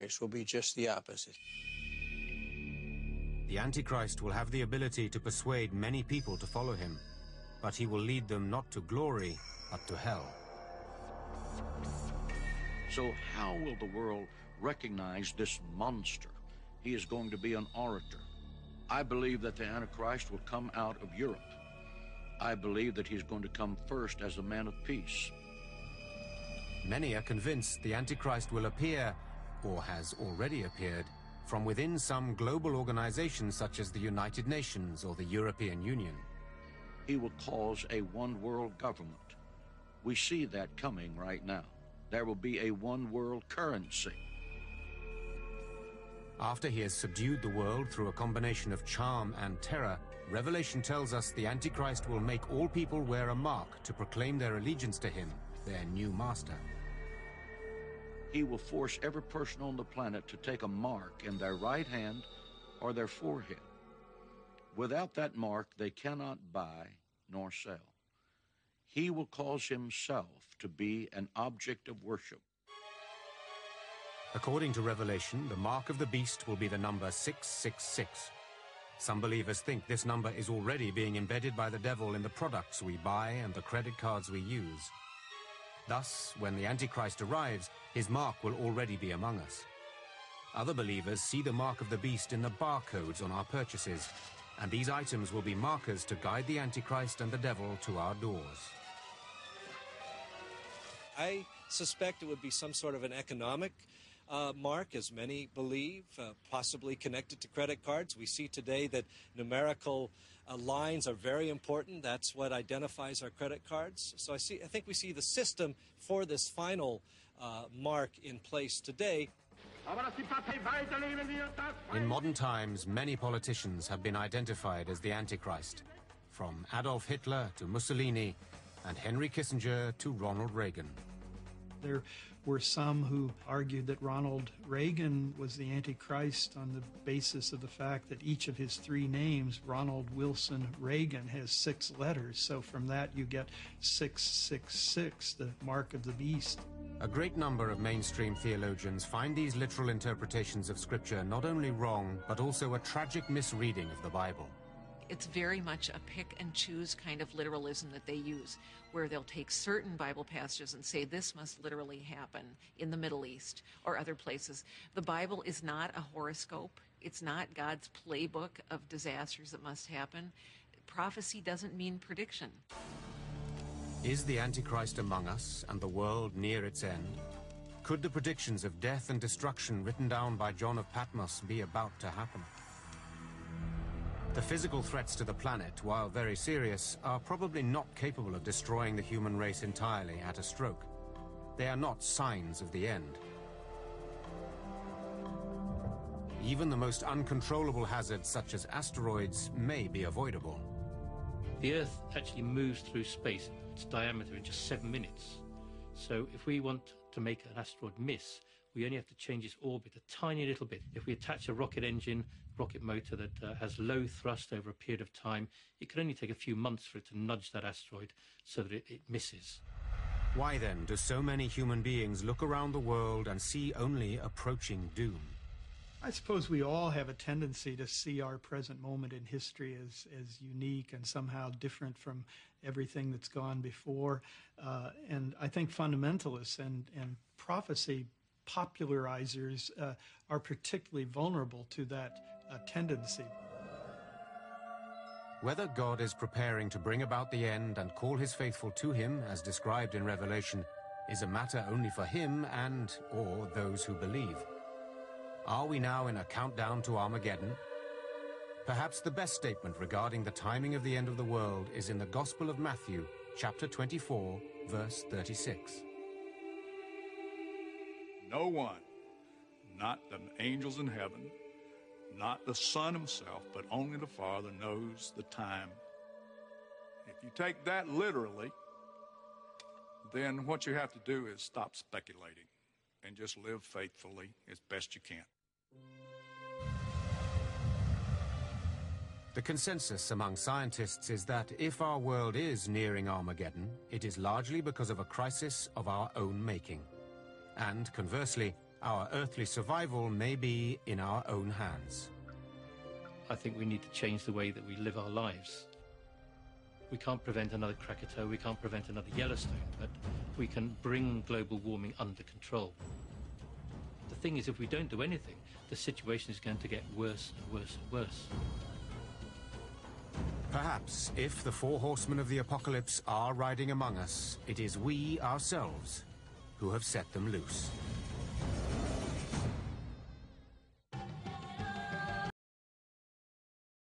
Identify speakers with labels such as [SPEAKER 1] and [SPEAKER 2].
[SPEAKER 1] It will be just the opposite.
[SPEAKER 2] The Antichrist will have the ability to persuade many people to follow him, but he will lead them not to glory, but to hell.
[SPEAKER 3] So how will the world recognize this monster? He is going to be an orator. I believe that the Antichrist will come out of Europe. I believe that he's going to come first as a man of peace.
[SPEAKER 2] Many are convinced the Antichrist will appear, or has already appeared, from within some global organization such as the United Nations or the European Union.
[SPEAKER 3] He will cause a one-world government. We see that coming right now. There will be a one-world currency.
[SPEAKER 2] After he has subdued the world through a combination of charm and terror, Revelation tells us the Antichrist will make all people wear a mark to proclaim their allegiance to him, their new master.
[SPEAKER 3] He will force every person on the planet to take a mark in their right hand or their forehead. Without that mark, they cannot buy nor sell. He will cause himself to be an object of worship.
[SPEAKER 2] According to Revelation, the mark of the beast will be the number 666. Some believers think this number is already being embedded by the devil in the products we buy and the credit cards we use. Thus, when the Antichrist arrives, his mark will already be among us. Other believers see the mark of the beast in the barcodes on our purchases, and these items will be markers to guide the Antichrist and the devil to our doors.
[SPEAKER 4] I suspect it would be some sort of an economic mark, as many believe, possibly connected to credit cards. We see today that numerical lines are very important. That's what identifies our credit cards. So I think we see the system for this final mark in place today.
[SPEAKER 2] In modern times, many politicians have been identified as the Antichrist, from Adolf Hitler to Mussolini, and Henry Kissinger to Ronald Reagan.
[SPEAKER 5] There were some who argued that Ronald Reagan was the Antichrist on the basis of the fact that each of his three names, Ronald Wilson Reagan, has 6 letters. So from that you get 666, the mark of the beast.
[SPEAKER 2] A great number of mainstream theologians find these literal interpretations of Scripture not only wrong, but also a tragic misreading of the Bible.
[SPEAKER 6] It's very much a pick and choose kind of literalism that they use, where they'll take certain Bible passages and say this must literally happen in the Middle East or other places. The Bible is not a horoscope. It's not God's playbook of disasters that must happen. Prophecy doesn't mean prediction.
[SPEAKER 2] Is the Antichrist among us and the world near its end? Could the predictions of death and destruction written down by John of Patmos be about to happen? The physical threats to the planet, while very serious, are probably not capable of destroying the human race entirely at a stroke. They are not signs of the end. Even the most uncontrollable hazards, such as asteroids, may be avoidable.
[SPEAKER 7] The Earth actually moves through space, its diameter, in just 7 minutes. So if we want to make an asteroid miss, we only have to change its orbit a tiny little bit. If we attach a rocket engine, rocket motor that has low thrust over a period of time, it can only take a few months for it to nudge that asteroid so that it misses.
[SPEAKER 2] Why then do so many human beings look around the world and see only approaching doom?
[SPEAKER 5] I suppose we all have a tendency to see our present moment in history as unique and somehow different from everything that's gone before. And I think fundamentalists and prophecy popularizers are particularly vulnerable to that tendency.
[SPEAKER 2] Whether God is preparing to bring about the end and call his faithful to him, as described in Revelation, is a matter only for him and/or those who believe. Are we now in a countdown to Armageddon? Perhaps the best statement regarding the timing of the end of the world is in the Gospel of Matthew, chapter 24, verse 36.
[SPEAKER 8] No one, not the angels in heaven, not the Son himself, but only the Father knows the time. If you take that literally, then what you have to do is stop speculating and just live faithfully as best you can.
[SPEAKER 2] The consensus among scientists is that if our world is nearing Armageddon, it is largely because of a crisis of our own making. And conversely, Our earthly survival may be in our own hands.
[SPEAKER 7] I think we need to change the way that we live our lives. We can't prevent another Krakatoa, we can't prevent another Yellowstone, but we can bring global warming under control. The thing is, if we don't do anything, the situation is going to get worse and worse and worse.
[SPEAKER 2] Perhaps, if the four horsemen of the apocalypse are riding among us, it is we ourselves who have set them loose.